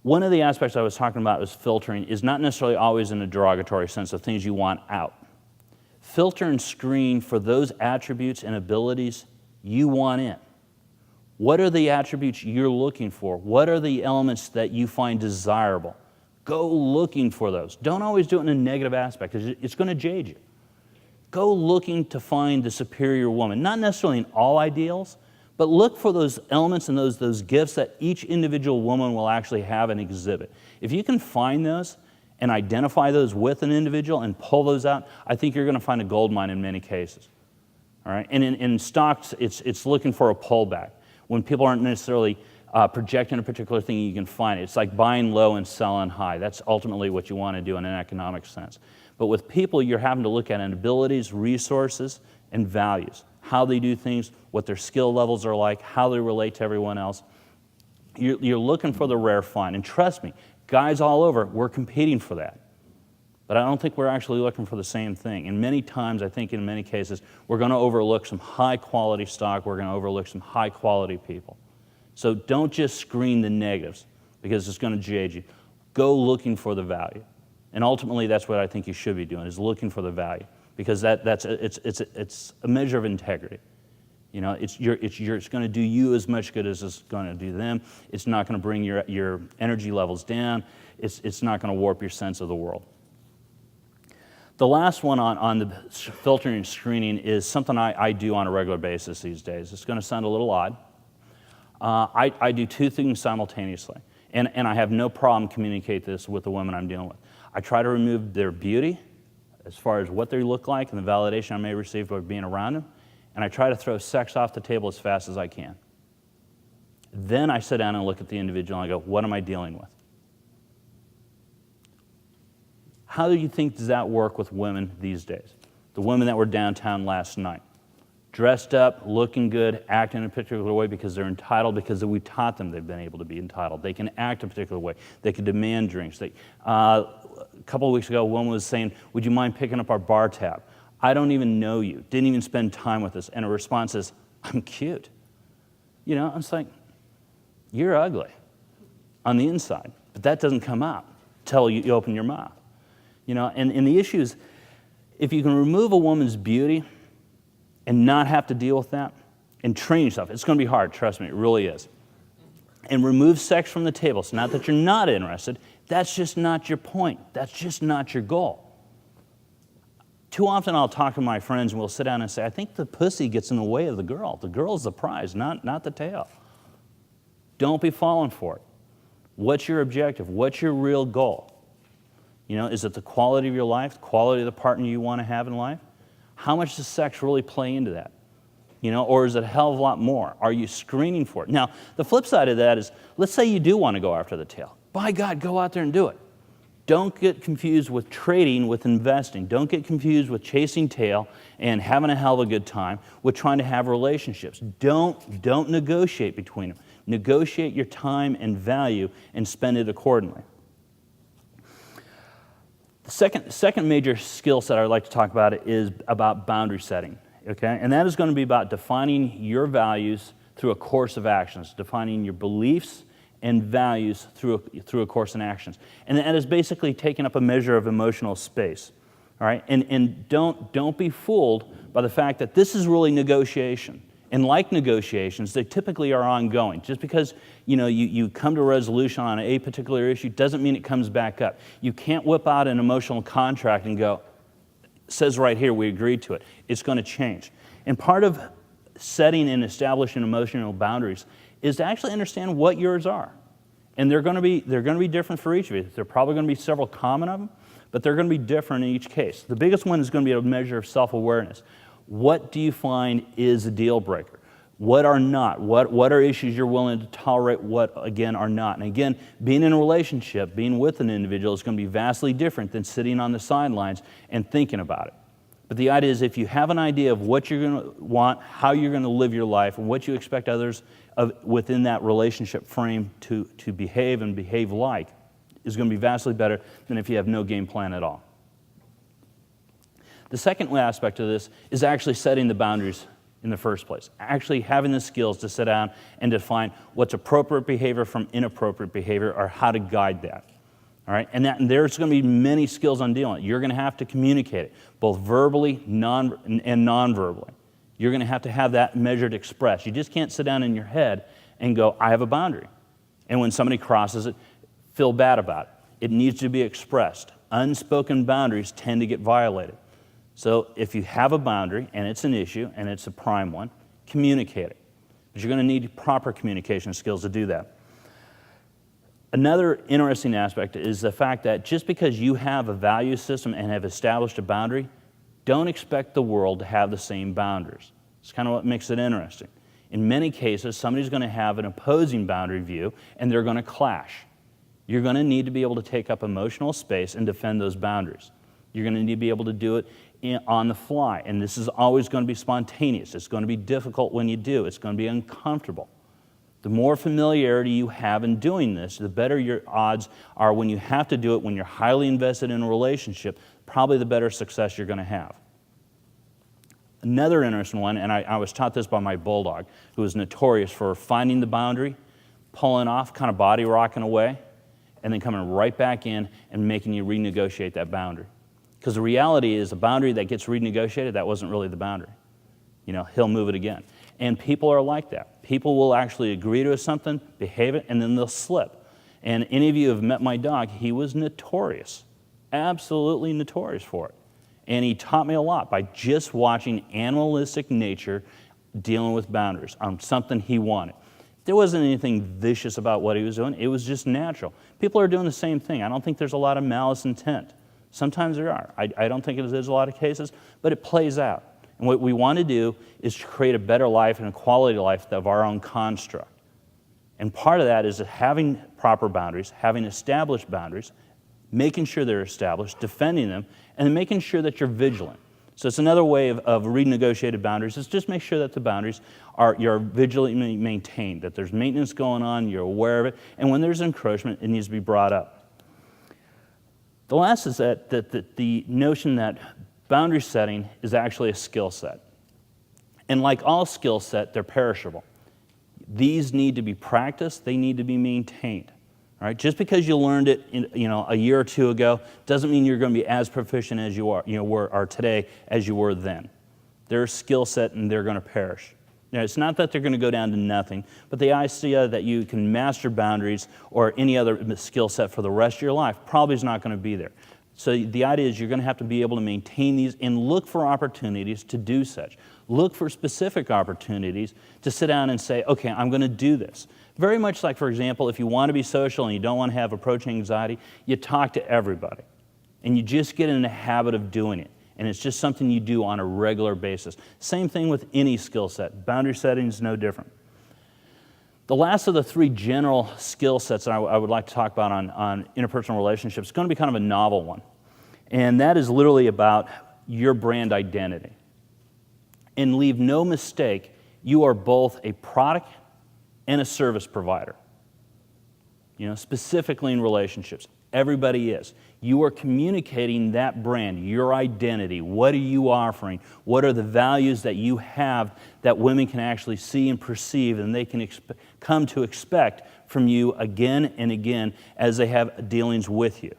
One of the aspects I was talking about was filtering is not necessarily always in a derogatory sense of things you want out. Filter and screen for those attributes and abilities you want in. What are the attributes you're looking for? What are the elements that you find desirable? Go looking for those. Don't always do it in a negative aspect, because it's going to jade you. Go looking to find the superior woman, not necessarily in all ideals, but look for those elements and those gifts that each individual woman will actually have and exhibit. If you can find those and identify those with an individual and pull those out, I think you're going to find a gold mine in many cases. All right? And in stocks, it's looking for a pullback. When people aren't necessarily projecting a particular thing, you can find it. It's like buying low and selling high. That's ultimately what you want to do in an economic sense. But with people, you're having to look at abilities, resources, and values. How they do things, what their skill levels are like, how they relate to everyone else. You're looking for the rare find. And trust me, guys all over, we're competing for that. But I don't think we're actually looking for the same thing. And many times, I think in many cases, we're going to overlook some high-quality stock. We're going to overlook some high-quality people. So don't just screen the negatives, because it's going to jade you. Go looking for the value. And ultimately, that's what I think you should be doing, is looking for the value, because it's a measure of integrity. You know, it's going to do you as much good as it's going to do them. It's not going to bring your energy levels down. It's not going to warp your sense of the world. The last one on the filtering and screening is something I do on a regular basis these days. It's going to sound a little odd. I do two things simultaneously, and I have no problem communicate this with the women I'm dealing with. I try to remove their beauty, as far as what they look like and the validation I may receive by being around them, and I try to throw sex off the table as fast as I can. Then I sit down and look at the individual and I go, what am I dealing with? How do you think does that work with women these days? The women that were downtown last night, dressed up, looking good, acting in a particular way because they're entitled, because we taught them they've been able to be entitled. They can act a particular way. They can demand drinks. A couple of weeks ago, a woman was saying, would you mind picking up our bar tab? I don't even know you, didn't even spend time with us. And her response is, I'm cute. You know, it's like, you're ugly on the inside, but that doesn't come out until you open your mouth. You know, and the issue is, if you can remove a woman's beauty and not have to deal with that, and train yourself, it's going to be hard, trust me, it really is. And remove sex from the table. It's not that you're not interested, that's just not your point. That's just not your goal. Too often I'll talk to my friends and we'll sit down and say, I think the pussy gets in the way of the girl. The girl's the prize, not the tail. Don't be falling for it. What's your objective? What's your real goal? You know, is it the quality of your life, the quality of the partner you want to have in life? How much does sex really play into that? You know, or is it a hell of a lot more? Are you screening for it? Now, the flip side of that is, let's say you do want to go after the tail. By God, go out there and do it. Don't get confused with trading with investing. Don't get confused with chasing tail and having a hell of a good time with trying to have relationships. Don't negotiate between them. Negotiate your time and value and spend it accordingly. The second major skill set I'd like to talk about is about boundary setting. Okay? And that is going to be about defining your values through a course of actions, defining your beliefs and values through a course in actions. And that is basically taking up a measure of emotional space. All right? And don't be fooled by the fact that this is really negotiation. And like negotiations, they typically are ongoing. Just because you come to a resolution on a particular issue doesn't mean it comes back up. You can't whip out an emotional contract and go, it says right here we agreed to it. It's going to change. And part of setting and establishing emotional boundaries is to actually understand what yours are. And they're going to be different for each of you. There are probably going to be several common of them, but they're going to be different in each case. The biggest one is going to be a measure of self-awareness. What do you find is a deal breaker? What are not? What are issues you're willing to tolerate? What, again, are not? And again, being in a relationship, being with an individual is going to be vastly different than sitting on the sidelines and thinking about it. But the idea is, if you have an idea of what you're going to want, how you're going to live your life, and what you expect others within that relationship frame to behave and behave like, is going to be vastly better than if you have no game plan at all. The second aspect of this is actually setting the boundaries in the first place. Actually having the skills to sit down and define what's appropriate behavior from inappropriate behavior, or how to guide that. All right, and there's going to be many skills on dealing. You're going to have to communicate it, both verbally and non-verbally. You're going to have that measured, expressed. You just can't sit down in your head and go, I have a boundary. And when somebody crosses it, feel bad about it. It needs to be expressed. Unspoken boundaries tend to get violated. So if you have a boundary and it's an issue and it's a prime one, communicate it. But you're going to need proper communication skills to do that. Another interesting aspect is the fact that just because you have a value system and have established a boundary, don't expect the world to have the same boundaries. It's kind of what makes it interesting. In many cases, somebody's going to have an opposing boundary view and they're going to clash. You're going to need to be able to take up emotional space and defend those boundaries. You're going to need to be able to do it on the fly, and this is always going to be spontaneous. It's going to be difficult when you do. It's going to be uncomfortable. The more familiarity you have in doing this, the better your odds are when you have to do it, when you're highly invested in a relationship, probably the better success you're going to have. Another interesting one, and I was taught this by my bulldog, who was notorious for finding the boundary, pulling off, kind of body rocking away, and then coming right back in and making you renegotiate that boundary. Because the reality is a boundary that gets renegotiated, that wasn't really the boundary. You know, he'll move it again. And people are like that. People will actually agree to something, behave it, and then they'll slip. And any of you who have met my dog, he was notorious, absolutely notorious for it. And he taught me a lot by just watching animalistic nature dealing with boundaries on something he wanted. There wasn't anything vicious about what he was doing. It was just natural. People are doing the same thing. I don't think there's a lot of malice intent. Sometimes there are. I don't think there's a lot of cases, but it plays out. And what we want to do is to create a better life and a quality of life of our own construct. And part of that is having proper boundaries, having established boundaries, making sure they're established, defending them, and then making sure that you're vigilant. So it's another way of renegotiated boundaries is just make sure that the boundaries you're vigilantly maintained, that there's maintenance going on, you're aware of it, and when there's encroachment, it needs to be brought up. The last is that the notion that boundary setting is actually a skill set. And like all skill set, they're perishable. These need to be practiced, they need to be maintained. All right? Just because you learned it a year or two ago doesn't mean you're going to be as proficient as you are today as you were then. They're a skill set and they're going to perish. Now, it's not that they're going to go down to nothing, but the idea that you can master boundaries or any other skill set for the rest of your life probably is not going to be there. So the idea is you're going to have to be able to maintain these and look for opportunities to do such. Look for specific opportunities to sit down and say, okay, I'm going to do this. Very much like, for example, if you want to be social and you don't want to have approach anxiety, you talk to everybody. And you just get in the habit of doing it. And it's just something you do on a regular basis. Same thing with any skill set. Boundary setting is no different. The last of the three general skill sets that I would like to talk about on interpersonal relationships is going to be kind of a novel one. And that is literally about your brand identity. And leave no mistake, you are both a product and a service provider. Specifically in relationships. Everybody is. You are communicating that brand, your identity. What are you offering? What are the values that you have that women can actually see and perceive and they can come to expect from you again and again as they have dealings with you?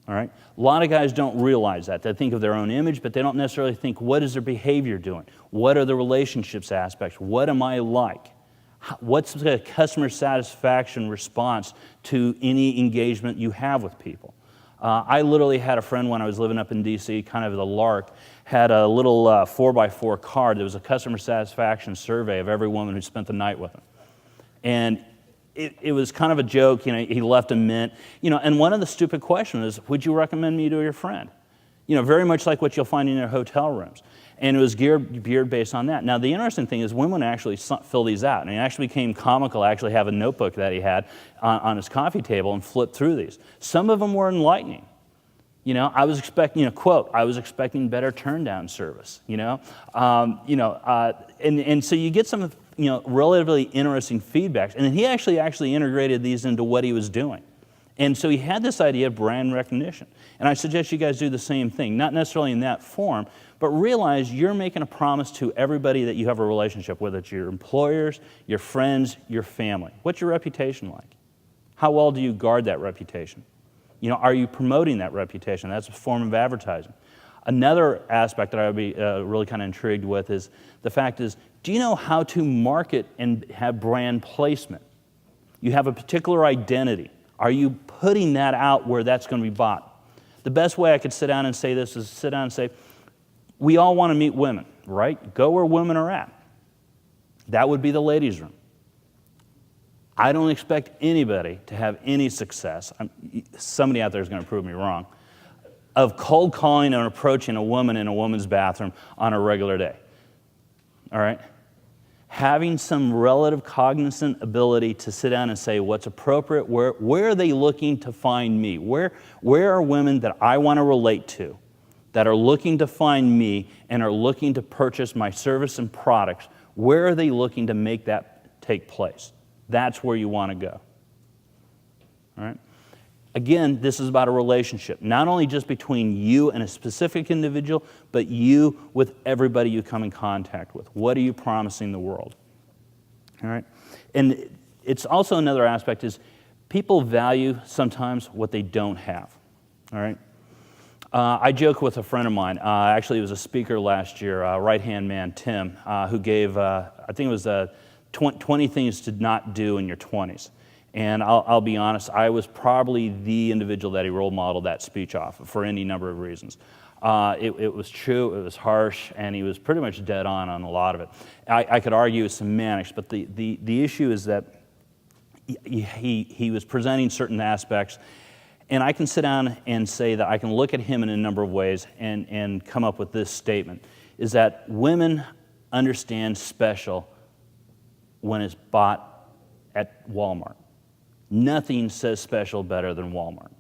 All right? A lot of guys don't realize that. They think of their own image, but they don't necessarily think, what is their behavior doing? What are the relationships aspects? What am I like? What's the customer satisfaction response to any engagement you have with people? I literally had a friend when I was living up in D.C., kind of the lark, had a little 4x4 card. There was a customer satisfaction survey of every woman who spent the night with him. And it was kind of a joke. He left a mint. And one of the stupid questions is, would you recommend me to your friend? Very much like what you'll find in your hotel rooms. And it was geared based on that. Now, the interesting thing is women actually fill these out. And it actually became comical to actually have a notebook that he had on his coffee table and flip through these. Some of them were enlightening. I was expecting, quote, I was expecting better turn-down service, and so you get some, relatively interesting feedbacks. And then he actually integrated these into what he was doing. And so he had this idea of brand recognition. And I suggest you guys do the same thing, not necessarily in that form, but realize you're making a promise to everybody that you have a relationship with. It's your employers, your friends, your family. What's your reputation like? How well do you guard that reputation? You know, are you promoting that reputation? That's a form of advertising. Another aspect that I would be really kind of intrigued with is the fact is, do you know how to market and have brand placement? You have a particular identity. Are you putting that out where that's going to be bought? The best way I could sit down and say this is sit down and say, we all want to meet women, right? Go where women are at. That would be the ladies' room. I don't expect anybody to have any success. Somebody out there is going to prove me wrong, of cold calling and approaching a woman in a woman's bathroom on a regular day. All right? Having some relative cognizant ability to sit down and say what's appropriate, where are they looking to find me? Where are women that I want to relate to, that are looking to find me and are looking to purchase my service and products? Where are they looking to make that take place? That's where you want to go. All right? Again, this is about a relationship, not only just between you and a specific individual, but you with everybody you come in contact with. What are you promising the world? All right? And it's also another aspect is people value sometimes what they don't have. All right? I joke with a friend of mine. Actually, he was a speaker last year, right-hand man, Tim, who gave, I think it was 20 things to not do in your 20s. And I'll be honest, I was probably the individual that he role modeled that speech off of for any number of reasons. It was true, it was harsh, and he was pretty much dead on a lot of it. I could argue with semantics, but the issue is that he was presenting certain aspects, and I can sit down and say that I can look at him in a number of ways and come up with this statement, is that women understand special when it's bought at Walmart. Nothing says special better than Walmart.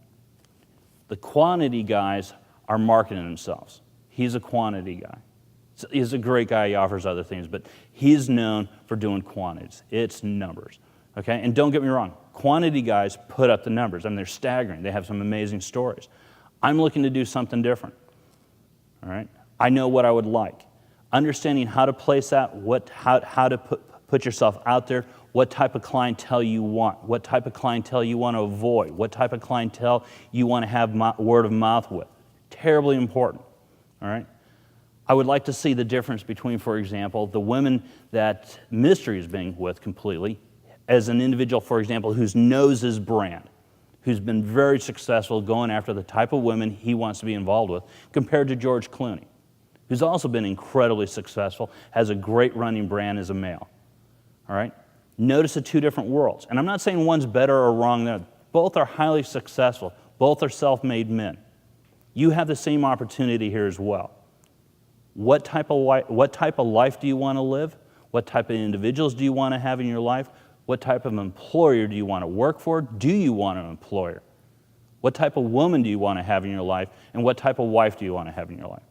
The quantity guys are marketing themselves. He's a quantity guy. He's a great guy, he offers other things, but he's known for doing quantities. It's numbers, okay? And don't get me wrong, quantity guys put up the numbers. I mean, they're staggering. They have some amazing stories. I'm looking to do something different, all right? I know what I would like. Understanding how to place that, how to put yourself out there, what type of clientele you want, what type of clientele you want to avoid, what type of clientele you want to have word of mouth with. Terribly important, all right? I would like to see the difference between, for example, the women that Mystery is being with completely, as an individual, for example, who knows his brand, who's been very successful going after the type of women he wants to be involved with, compared to George Clooney, who's also been incredibly successful, has a great running brand as a male, all right? Notice the two different worlds. And I'm not saying one's better or wrong there. Both are highly successful. Both are self-made men. You have the same opportunity here as well. What type of life do you want to live? What type of individuals do you want to have in your life? What type of employer do you want to work for? Do you want an employer? What type of woman do you want to have in your life? And what type of wife do you want to have in your life?